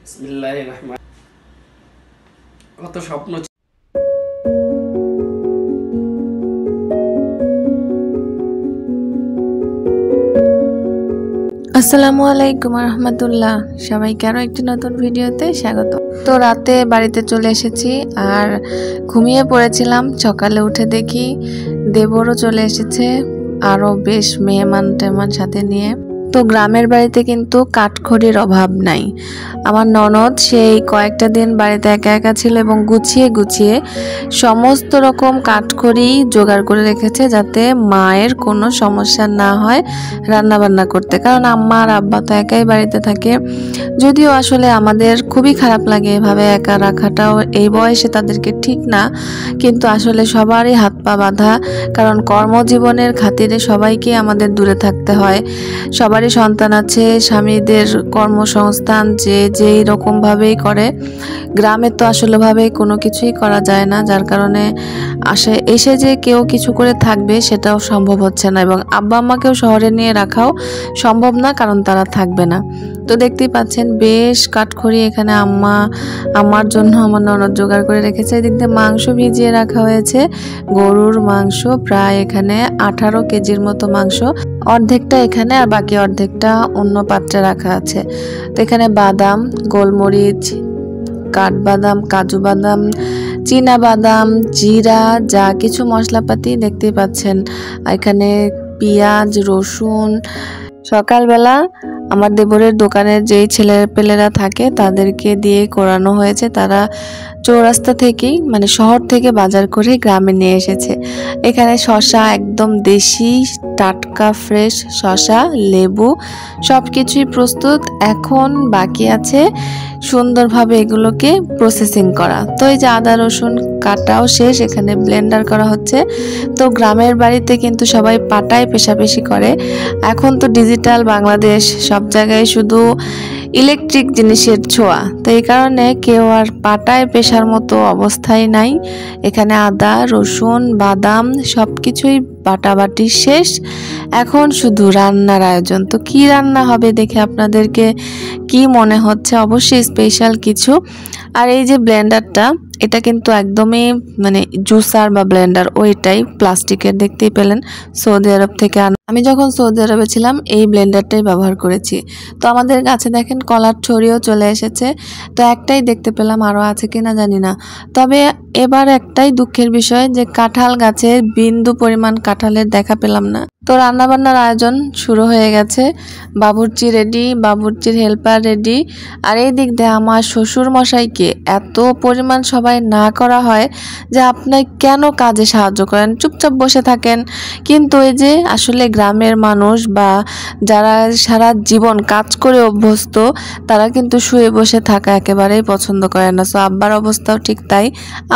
বিসমিল্লাহির রহমান। কত স্বপ্ন। আসসালামু আলাইকুম রহমতুল্লাহ, সবাইকে আরো একটি নতুন ভিডিওতে স্বাগত। তো রাতে বাড়িতে চলে এসেছি আর ঘুমিয়ে পড়েছিলাম। সকালে উঠে দেখি দেবরও চলে এসেছে, আরো বেশ মেহমান টেমান সাথে নিয়ে। তো গ্রামের বাড়িতে কিন্তু কাঠখড়ির অভাব নাই। আমার ননদ সেই কয়েকটা দিন বাড়িতে একা একা ছিল এবং গুছিয়ে গুছিয়ে সমস্ত রকম কাঠখড়ি জোগাড় করে রেখেছে, যাতে মায়ের কোনো সমস্যা না হয় রান্না বান্না করতে। কারণ আম্মা আর আব্বা তো একাই বাড়িতে থাকে। যদিও আসলে আমাদের খুবই খারাপ লাগে এভাবে একা রাখাটাও, এই বয়সে তাদেরকে ঠিক না, কিন্তু আসলে সবারই হাত পা বাঁধা। কারণ কর্মজীবনের খাতিরে সবাইকে আমাদের দূরে থাকতে হয়। সবারই সন্তান আছে, স্বামীদের কর্মসংস্থান যে যেই রকমভাবেই করে, গ্রামে তো আসলে ভাবে কোনো কিছুই করা যায় না, যার কারণে এসে যে কেউ কিছু করে থাকবে সেটাও সম্ভব হচ্ছে না, এবং আব্বা আম্মাকেও শহরে নিয়ে রাখাও সম্ভব না, কারণ তারা থাকবে না। তো দেখতেই পাচ্ছেন বেশ কাঠখড়ি এখানে আমার জন্য আমার ননদ জোগাড় করে রেখেছে। এদিক দিয়ে মাংস ভিজিয়ে রাখা হয়েছে, গরুর মাংস প্রায় এখানে 18 কেজির মতো মাংস। অর্ধেকটা এখানে আর বাকি অর্ধেকটা অন্য পাত্রে রাখা আছে। তো এখানে বাদাম, গোলমরিচ, কাঠবাদাম, কাজু বাদাম, চীনা বাদাম, জিরা, যা কিছু মশলাপাতি দেখতেই পাচ্ছেন। এখানে পেঁয়াজ, রসুন। সকালবেলা আমার দেবরের দোকানের যেই ছেলেপেলেরা থাকে তাদেরকে দিয়ে করানো হয়েছে। তারা চৌরাস্তা থেকেই, মানে শহর থেকে বাজার করে গ্রামে নিয়ে এসেছে। এখানে শসা একদম দেশি টাটকা ফ্রেশ শসা, লেবু সব কিছুই প্রস্তুত। এখন বাকি আছে সুন্দরভাবে এগুলোকে প্রসেসিং করা। তো এই যে আদা রসুন কাটাও শেষ, এখানে ব্লেন্ডার করা হচ্ছে। তো গ্রামের বাড়িতে কিন্তু সবাই পাটায় পেশাপেশি করে। এখন তো ডিজিটাল বাংলাদেশ, সব জায়গায় শুধু ইলেকট্রিক জিনিসের ছোঁয়া, তো এই কারণে কেউ আর পাটায় পেশার মতো অবস্থায় নাই। এখানে আদা রসুন বাদাম সব কিছুই বাটাবাটি শেষ, এখন শুধু রান্নার আয়োজন। তো কি রান্না হবে দেখে আপনাদেরকে কি মনে হচ্ছে? অবশ্যই স্পেশাল কিছু। আর এই যে ব্লেন্ডারটা, এটা কিন্তু একদমই মানে জুসার বা ব্লেন্ডার ওইটাই, প্লাস্টিকের, দেখতেই পেলেন সৌদি আরব থেকে আনা। আমি যখন সৌদি আরবে ছিলাম এই ব্লেন্ডারটাই ব্যবহার করেছি। তো আমাদের কাছে দেখেন কলার ছড়িও চলে এসেছে। তো একটাই দেখতে পেলাম, আরও আছে কিনা জানি না। তবে এবার একটাই দুঃখের বিষয় যে কাঁঠাল গাছে বিন্দু পরিমাণ কাঁঠালের দেখা পেলাম না। তো রান্নাবান্নার আয়োজন শুরু হয়ে গেছে। বাবুর্চি রেডি, বাবুর্চির হেল্পার রেডি। আর এই দিক দিয়ে আমার শ্বশুর মশাইকে এত পরিমাণ সবাই না করা হয় যে আপনি কেন কাজে সাহায্য করেন, চুপচাপ বসে থাকেন। কিন্তু এই যে আসলে গ্রামের মানুষ বা যারা সারা জীবন কাজ করে অভ্যস্ত, তারা কিন্তু শুয়ে বসে থাকা একেবারেই পছন্দ করে না। সো আব্বার অবস্থাও ঠিক তাই,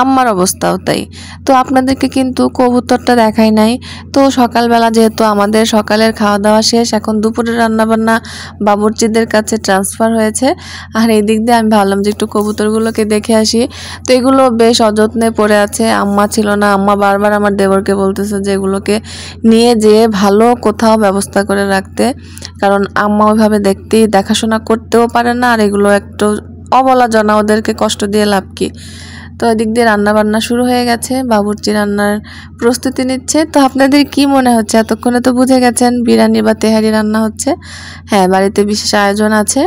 আম্মার অবস্থাও তাই। তো আপনাদেরকে কিন্তু কবুতরটা দেখাই নাই। তো সকালবেলা যেহেতু আমাদের সকালের খাওয়া দাওয়া শেষ, এখন দুপুরের রান্নাবান্না বাবুর্চিদের কাছে ট্রান্সফার হয়েছে। আর এই দিক দিয়ে আমি ভাবলাম যে একটু কবুতরগুলোকে দেখে আসি। তো এগুলো বেশ অযত্নে পড়ে আছে, আম্মা ছিল না। আম্মা বারবার আমার দেবরকে বলতেছে যে এগুলোকে নিয়ে যেয়ে ভালো কোথাও ব্যবস্থা করে রাখতে, কারণ আম্মা ওইভাবে দেখাশোনা করতেও পারে না, আর এগুলো একটু অবলা জনা, ওদেরকে কষ্ট দিয়ে লাভ কি। তো এদিক দিয়ে রান্না বান্না শুরু হয়ে গেছে, বাবুর্চি রান্নার প্রস্তুতি নিচ্ছে। তো আপনাদের কি মনে হচ্ছে? এতক্ষণে তো বুঝে গেছেন বিরিয়ানি বা তেহারি রান্না হচ্ছে। হ্যাঁ, বাড়িতে বিশেষ আয়োজন আছে,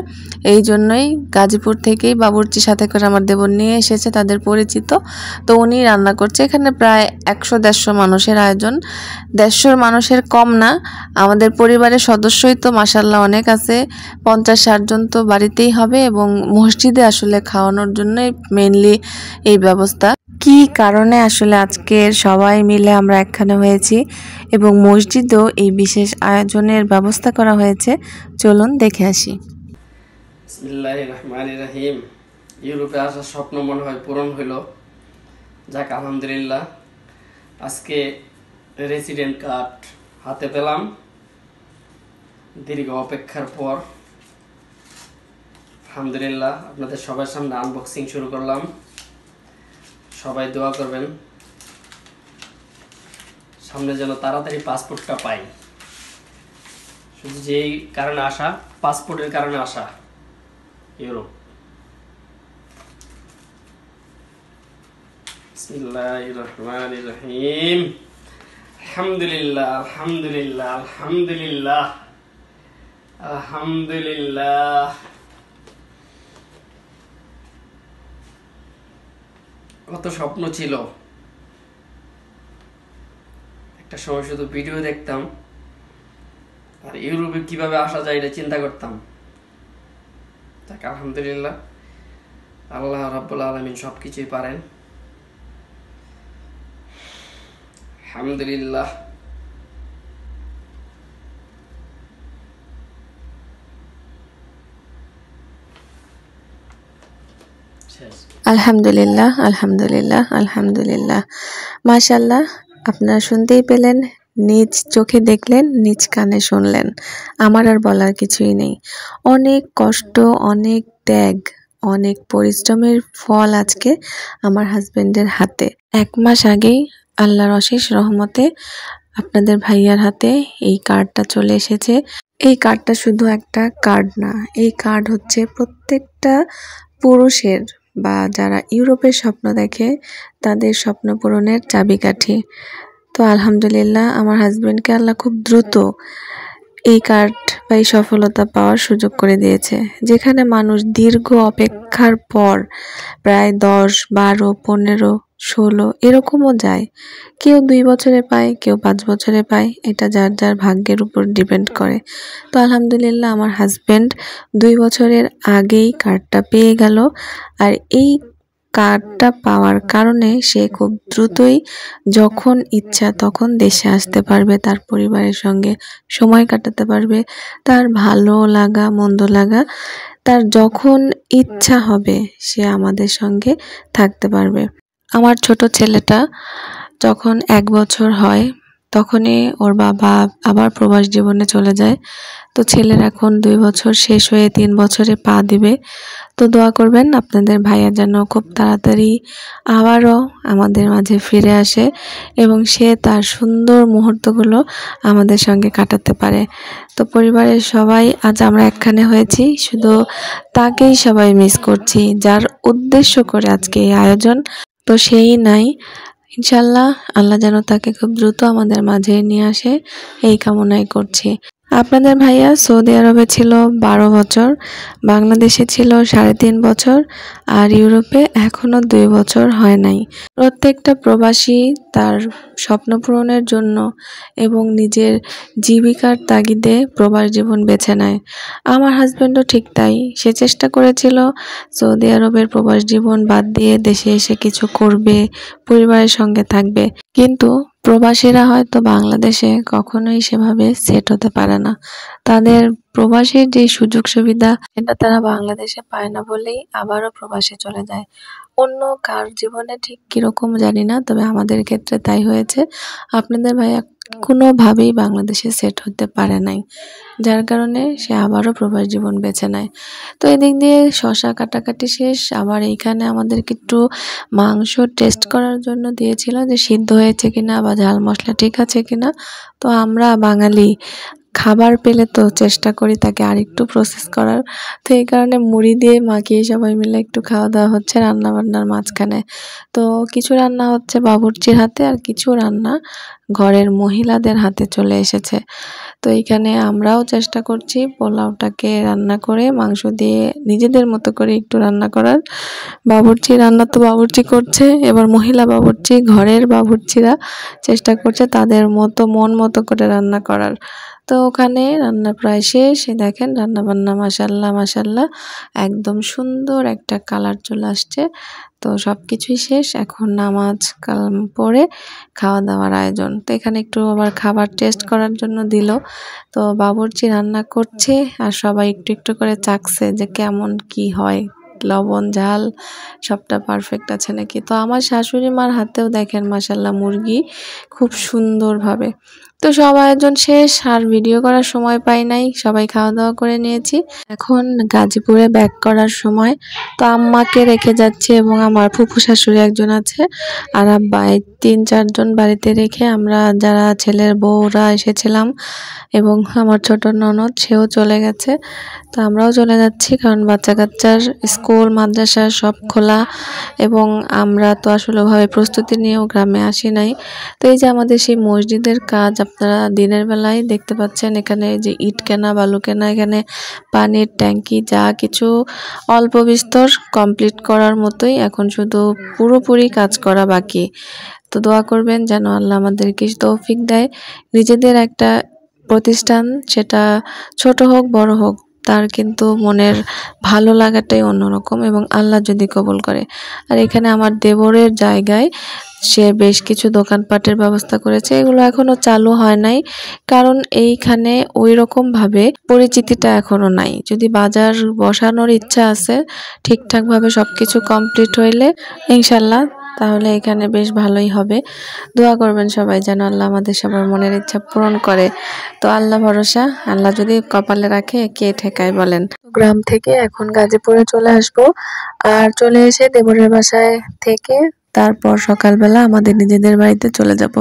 এই জন্যই গাজীপুর থেকেই বাবুর্চি সাথে করে আমার দেবর নিয়ে এসেছে, তাদের পরিচিত। তো উনি রান্না করছে। এখানে প্রায় 100-150 মানুষের আয়োজন। 150 মানুষের কম না, আমাদের পরিবারের সদস্যই তো মাশাআল্লাহ অনেক আছে। 50-60 জন তো বাড়িতেই হবে, এবং মসজিদে আসলে খাওয়ানোর জন্যই মেইনলি এই ব্যবস্থা। কি কারণে আসলে আজকের সবাই মিলে আমরা একখানে হয়েছি এবং মসজিদেও এই বিশেষ আয়োজনের ব্যবস্থা করা হয়েছে, চলুন দেখে আসি। বিসমিল্লাহির রহমানির রহিম। ইউরোপে আসার স্বপ্ন মনে হয় পূরণ হইল। যাক আলহামদুলিল্লাহ, আজকে রেসিডেন্ট কার্ড হাতে পেলাম দীর্ঘ অপেক্ষার পর। আলহামদুলিল্লাহ, আপনাদের সবার সামনে আনবক্সিং শুরু করলাম। সবাই দোয়া করবেন সামনে যেন তাড়াতাড়ি পাসপোর্টটা পাই। যেই কারণে আসা, পাসপোর্টের কারণে আসা ইউরোপ। বিসমিল্লাহির রহমানির রহিম। আলহামদুলিল্লাহ আলহামদুলিল্লাহ আলহামদুলিল্লাহ আলহামদুলিল্লাহ। কত স্বপ্ন ছিল, একটা সময় শুধু ভিডিও দেখতাম আর ইউরোপে কিভাবে আসা যায় এটা চিন্তা করতাম। তাকে আলহামদুলিল্লাহ, আল্লাহ রাব্বুল আলামিন সবকিছুই পারেন। আলহামদুলিল্লাহ। আলহামদুলিল্লাহ আলহামদুলিল্লাহ আলহামদুলিল্লাহ। মাশাআল্লাহ, আপনারা শুনতেই পেলেন, নিজ চোখে দেখলেন, নিজ কানে শুনলেন। আমার আর বলার কিছুই নেই। অনেক কষ্ট, অনেক ত্যাগ, অনেক পরিশ্রমের ফল আজকে আমার হাজবেন্ডের হাতে। 1 মাস আগেই আল্লাহর অশেষ রহমতে আপনাদের ভাইয়ার হাতে এই কার্ডটা চলে এসেছে। এই কার্ডটা শুধু একটা কার্ড না, এই কার্ড হচ্ছে প্রত্যেকটা পুরুষের বা যারা ইউরোপের স্বপ্ন দেখে তাদের স্বপ্ন পূরণের চাবিকাঠি। তো আলহামদুলিল্লাহ, আমার হাজবেন্ডকে আল্লাহ খুব দ্রুত এই কার্ড বা এই সফলতা পাওয়ার সুযোগ করে দিয়েছে। যেখানে মানুষ দীর্ঘ অপেক্ষার পর প্রায় 10, 12, 15, 16 এরকমও যায়। কেউ 2 বছরে পায়, কেউ 5 বছরে পায়, এটা যার যার ভাগ্যের উপর ডিপেন্ড করে। তো আলহামদুলিল্লাহ, আমার হাজবেন্ড 2 বছরের আগেই কার্ডটা পেয়ে গেল। আর এই কার্ডটা পাওয়ার কারণে সে খুব দ্রুতই যখন ইচ্ছা তখন দেশে আসতে পারবে, তার পরিবারের সঙ্গে সময় কাটাতে পারবে, তার ভালো লাগা মন্দ লাগা তার যখন ইচ্ছা হবে সে আমাদের সঙ্গে থাকতে পারবে। আমার ছোট ছেলেটা যখন 1 বছর হয় তখনই ওর বাবা আবার প্রবাস জীবনে চলে যায়। তো ছেলের এখন 2 বছর শেষ হয়ে 3 বছরে পা দিবে। তো দোয়া করবেন আপনাদের ভাইয়া যেন খুব তাড়াতাড়ি আবারও আমাদের মাঝে ফিরে আসে এবং সে তার সুন্দর মুহূর্তগুলো আমাদের সঙ্গে কাটাতে পারে। তো পরিবারের সবাই আজ আমরা একখানে হয়েছি, শুধু তাকেই সবাই মিস করছি, যার উদ্দেশ্য করে আজকে এই আয়োজন। তো সেই নাই, ইনশাল্লাহ আল্লাহ যেন তাকে খুব দ্রুত আমাদের মাঝে নিয়ে আসে এই কামনাই করছি। আপনাদের ভাইয়া সৌদি আরবে ছিল 12 বছর, বাংলাদেশে ছিল 3.5 বছর, আর ইউরোপে এখনো 2 বছর হয় নাই। প্রত্যেকটা প্রবাসী তার স্বপ্ন পূরণের জন্য এবং নিজের জীবিকার তাগিদে প্রবাস জীবন বেছে নেয়। আমার হাজব্যান্ডও ঠিক তাই, সে চেষ্টা করেছিল সৌদি আরবের প্রবাস জীবন বাদ দিয়ে দেশে এসে কিছু করবে, পরিবারের সঙ্গে থাকবে, কিন্তু প্রবাসীরা হয়তো বাংলাদেশে কখনোই সেভাবে সেট হতে পারে না। তাদের প্রবাসীর যে সুযোগ সুবিধা এটা তারা বাংলাদেশে পায় না বলেই আবারও প্রবাসে চলে যায়। অন্য কার জীবনে ঠিক কিরকম জানি না, তবে আমাদের ক্ষেত্রে তাই হয়েছে। আপনাদের ভাইয়া কোনোভাবেই বাংলাদেশে সেট হতে পারে নাই, যার কারণে সে আবারও প্রবাস জীবন বেছে নেয়। তো এদিক দিয়ে শশা কাটাকাটি শেষ, আবার এইখানে আমাদেরকে একটু মাংস টেস্ট করার জন্য দিয়েছিল যে সিদ্ধ হয়েছে কিনা বা ঝাল মশলা ঠিক আছে কিনা। তো আমরা বাঙালি খাবার পেলে তো চেষ্টা করি তাকে আরেকটু প্রসেস করার। তো এই কারণে মুড়ি দিয়ে মাখিয়ে সবাই মিলে একটু খাওয়া দাওয়া হচ্ছে রান্না বান্নার মাঝখানে। তো কিছু রান্না হচ্ছে বাবুর্চির হাতে আর কিছু রান্না ঘরের মহিলাদের হাতে চলে এসেছে। তো এইখানে আমরাও চেষ্টা করছি পোলাওটাকে রান্না করে মাংস দিয়ে নিজেদের মতো করে একটু রান্না করার। বাবুর্চি রান্না তো বাবুর্চি করছে, এবার মহিলা বাবুর্চি ঘরের বাবুর্চিরা চেষ্টা করছে তাদের মতো মন মতো করে রান্না করার। তো ওখানে রান্না প্রায় শেষ, দেখেন রান্না বান্না মাশাল্লাহ মাশাল্লাহ একদম সুন্দর একটা কালার চলে আসছে। তো সব কিছুই শেষ, এখন নামাজ কালাম পড়ে খাওয়া দাওয়ার আয়োজন। তো এখানে একটু আবার খাবার টেস্ট করার জন্য দিল। তো বাবুর্চি রান্না করছে আর সবাই একটু একটু করে চাখছে যে কেমন কি হয়, লবণ ঝাল সবটা পারফেক্ট আছে নাকি। তো আমার শাশুড়ি মার হাতেও দেখেন মাশাল্লাহ মুরগি খুব সুন্দরভাবে। তো সব আয়োজন শেষ, আর ভিডিও করার সময় পাই নাই, সবাই খাওয়া দাওয়া করে নিয়েছি। এখন গাজীপুরে ব্যাক করার সময়। তো আম্মাকে রেখে যাচ্ছে এবং আমার ফুফু শাশুড়ি একজন আছে আর আব্বা, এই 3-4 জন বাড়িতে রেখে আমরা যারা ছেলের বউরা এসেছিলাম এবং আমার ছোট ননদ সেও চলে গেছে। তো আমরাও চলে যাচ্ছি, কারণ বাচ্চা কাচ্চার স্কুল মাদ্রাসা সব খোলা এবং আমরা তো আসলে ভাবে প্রস্তুতি নিয়েও গ্রামে আসি নাই। তো এই যে আমাদের সেই মসজিদের কাজ আপনারা দিনের বেলায় দেখতে পাচ্ছেন, এখানে যে ইট কেনা বালু কেনা, এখানে পানির ট্যাঙ্কি যা কিছু অল্প বিস্তর কমপ্লিট করার মতোই, এখন শুধু পুরোপুরি কাজ করা বাকি। তো দোয়া করবেন যেন আল্লাহ আমাদেরকে তৌফিক দেয়, নিজেদের একটা প্রতিষ্ঠান, সেটা ছোট হোক বড় হোক, তার কিন্তু মনের ভালো লাগাটাই অন্যরকম এবং আল্লাহ যদি কবুল করে। আর এখানে আমার দেবরের জায়গায় সে বেশ কিছু দোকানপাটের ব্যবস্থা করেছে, এগুলো এখনো চালু হয় নাই, কারণ এইখানে ওই রকম ভাবে পরিচিতিটা এখনো নাই। যদি বাজার বসানোর ইচ্ছা আছে, ঠিকঠাক ভাবে সবকিছু কমপ্লিট হইলে ইনশাল্লাহ, তাহলে এখানে বেশ ভালোই হবে। দোয়া করবেন সবাই যেন আল্লাহ আমাদের সবার মনের ইচ্ছা পূরণ করে। তো আল্লাহ ভরসা, আল্লাহ যদি কপালে রাখে কে ঠেকায় বলেন। গ্রাম থেকে এখন গাজীপুরে চলে আসব, আর চলে এসে দেবরের বাসায় থেকে তারপর সকালবেলা আমাদের নিজেদের বাড়িতে চলে যাব।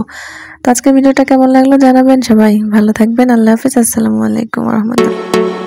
তো আজকে ভিডিওটা কেমন লাগলো জানাবেন, সবাই ভালো থাকবেন, আল্লাহ হাফেজ, আসসালামু আলাইকুম রহমতুল্লাহ।